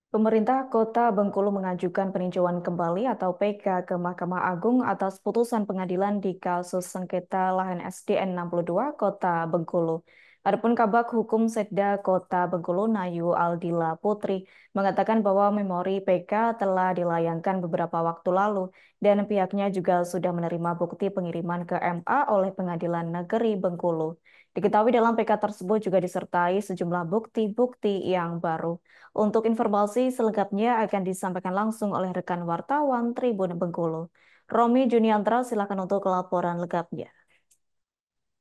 Pemerintah Kota Bengkulu mengajukan peninjauan kembali atau PK ke Mahkamah Agung atas putusan pengadilan di kasus sengketa lahan SDN 62 Kota Bengkulu. Adapun Kabag Hukum Setda Kota Bengkulu Nayu Aldila Putri mengatakan bahwa memori PK telah dilayangkan beberapa waktu lalu dan pihaknya juga sudah menerima bukti pengiriman ke MA oleh Pengadilan Negeri Bengkulu. Diketahui dalam PK tersebut juga disertai sejumlah bukti-bukti yang baru. Untuk informasi selengkapnya akan disampaikan langsung oleh rekan wartawan Tribun Bengkulu. Romi Juniantra, silakan untuk laporan lengkapnya.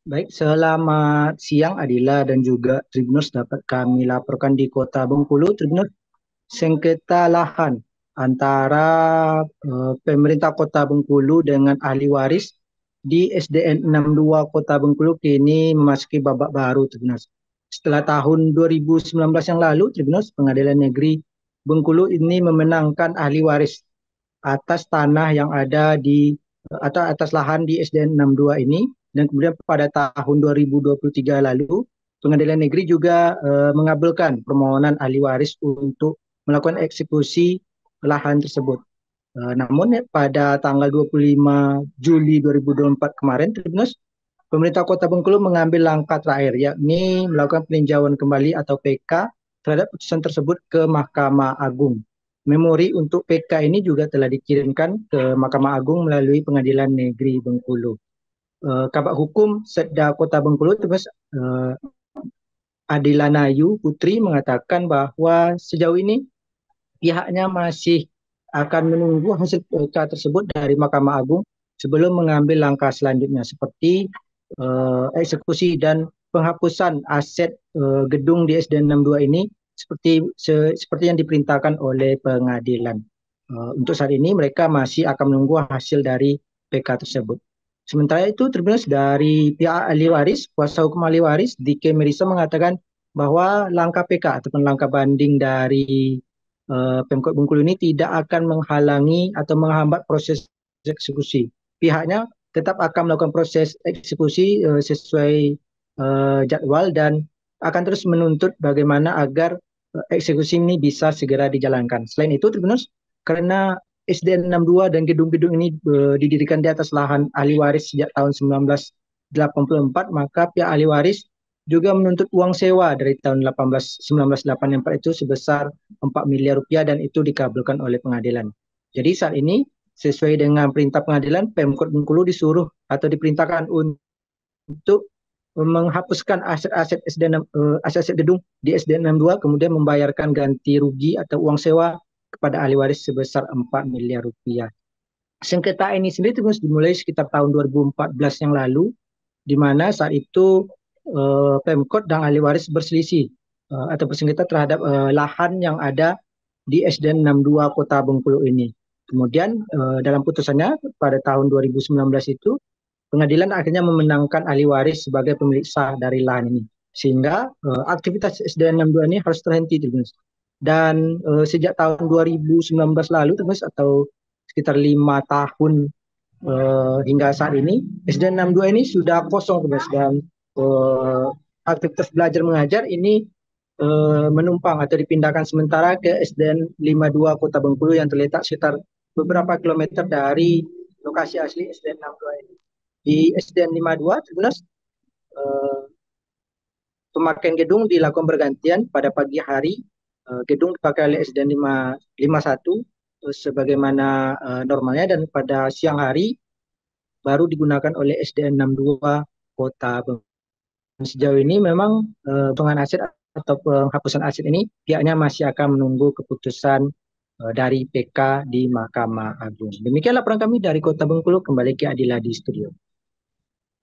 Baik, selamat siang Adila dan juga Tribunus dapat kami laporkan di Kota Bengkulu. Tribunus, sengketa lahan antara pemerintah Kota Bengkulu dengan ahli waris di SDN 62 Kota Bengkulu kini memasuki babak baru, Tribunus. Setelah tahun 2019 yang lalu, Tribunus, Pengadilan Negeri Bengkulu ini memenangkan ahli waris atas tanah yang ada di atau atas lahan di SDN 62 ini, dan kemudian pada tahun 2023 lalu Pengadilan Negeri juga mengabulkan permohonan ahli waris untuk melakukan eksekusi lahan tersebut. Namun pada tanggal 25 Juli 2024 kemarin, Tribunus, pemerintah Kota Bengkulu mengambil langkah terakhir, yakni melakukan peninjauan kembali atau PK terhadap putusan tersebut ke Mahkamah Agung. Memori untuk PK ini juga telah dikirimkan ke Mahkamah Agung melalui Pengadilan Negeri Bengkulu. Kabak Hukum Setda Kota Bengkulu, terus Adila Nayu Putri mengatakan bahwa sejauh ini pihaknya masih akan menunggu hasil PK tersebut dari Mahkamah Agung sebelum mengambil langkah selanjutnya seperti eksekusi dan penghapusan aset gedung di SDN 62 ini seperti yang diperintahkan oleh pengadilan. Untuk saat ini mereka masih akan menunggu hasil dari PK tersebut. Sementara itu, Tribunus, dari pihak ahli waris, kuasa hukum ahli waris Dike Merisa mengatakan bahwa langkah PK ataupun langkah banding dari Pemkot Bengkulu ini tidak akan menghalangi atau menghambat proses eksekusi. Pihaknya tetap akan melakukan proses eksekusi sesuai jadwal dan akan terus menuntut bagaimana agar eksekusi ini bisa segera dijalankan. Selain itu, Tribunus, karena SDN 62 dan gedung-gedung ini didirikan di atas lahan ahli waris sejak tahun 1984, maka pihak ahli waris juga menuntut uang sewa dari tahun 1984 itu sebesar 4 miliar rupiah dan itu dikabulkan oleh pengadilan. Jadi saat ini sesuai dengan perintah pengadilan, Pemkot Bengkulu disuruh atau diperintahkan untuk menghapuskan aset-aset aset-aset gedung di SDN 62, kemudian membayarkan ganti rugi atau uang sewa kepada ahli waris sebesar 4 miliar rupiah. Sengketa ini sendiri terus dimulai sekitar tahun 2014 yang lalu, di mana saat itu Pemkot dan ahli waris berselisih atau bersengketa terhadap lahan yang ada di SDN 62 Kota Bengkulu ini. Kemudian dalam putusannya pada tahun 2019 itu, pengadilan akhirnya memenangkan ahli waris sebagai pemilik sah dari lahan ini. Sehingga aktivitas SDN 62 ini harus terhenti, Tribunus. Dan sejak tahun 2019 lalu, Tribunus, atau sekitar 5 tahun hingga saat ini, SDN 62 ini sudah kosong, Tribunus, dan aktivitas belajar mengajar ini menumpang atau dipindahkan sementara ke SDN 52 Kota Bengkulu yang terletak sekitar beberapa kilometer dari lokasi asli SDN 62 ini. Di SDN 52, Tribunus, pemakaian gedung dilakukan bergantian. Pada pagi hari, gedung dipakai oleh SDN 51 sebagaimana normalnya, dan pada siang hari baru digunakan oleh SDN 62 Kota Bengkulu. Sejauh ini memang pengembangan aset atau penghapusan aset ini pihaknya masih akan menunggu keputusan dari PK di Mahkamah Agung. Demikian laporan kami dari Kota Bengkulu. Kembali ke Adila di studio.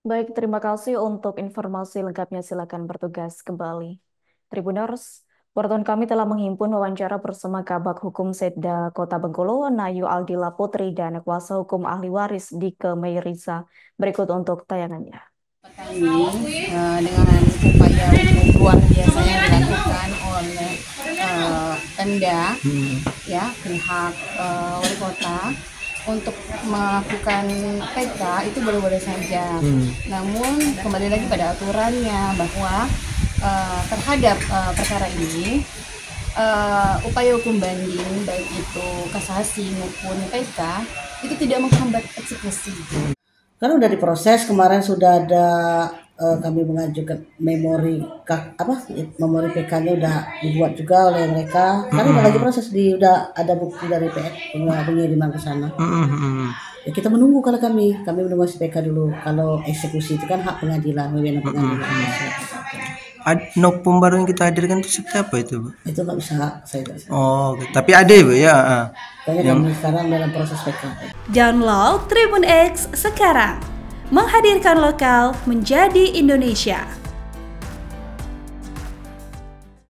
Baik, terima kasih untuk informasi lengkapnya. Silakan bertugas kembali. Tribuners, wartawan kami telah menghimpun wawancara bersama Kabag Hukum Setda Kota Bengkulu, Nayu Aldila Putri, dan kuasa hukum ahli waris Dike Meiriza. Berikut untuk tayangannya. Kami dengan upaya luar biasa yang dilakukan oleh Pemda, ya, pihak wali kota untuk melakukan PK itu boleh-boleh saja. Namun kembali lagi pada aturannya bahwa terhadap perkara ini upaya hukum banding baik itu kasasi maupun PK itu tidak menghambat eksekusi. Karena udah diproses, kemarin sudah ada kami mengajukan memori PK-nya udah dibuat juga oleh mereka. Karena udah lagi proses, udah ada bukti dari pengiriman ke sana. Ya, kita menunggu kalau kami menunggu PK dulu. Kalau eksekusi itu kan hak pengadilan, wewenang pengadilan. Nopum baru yang kita hadirkan itu seperti apa itu, Bu? Itu nggak bisa saya. Oh, tapi ada ya, Bu ya. Kami sekarang dalam proses PK. Download Tribun X sekarang. Menghadirkan lokal menjadi Indonesia.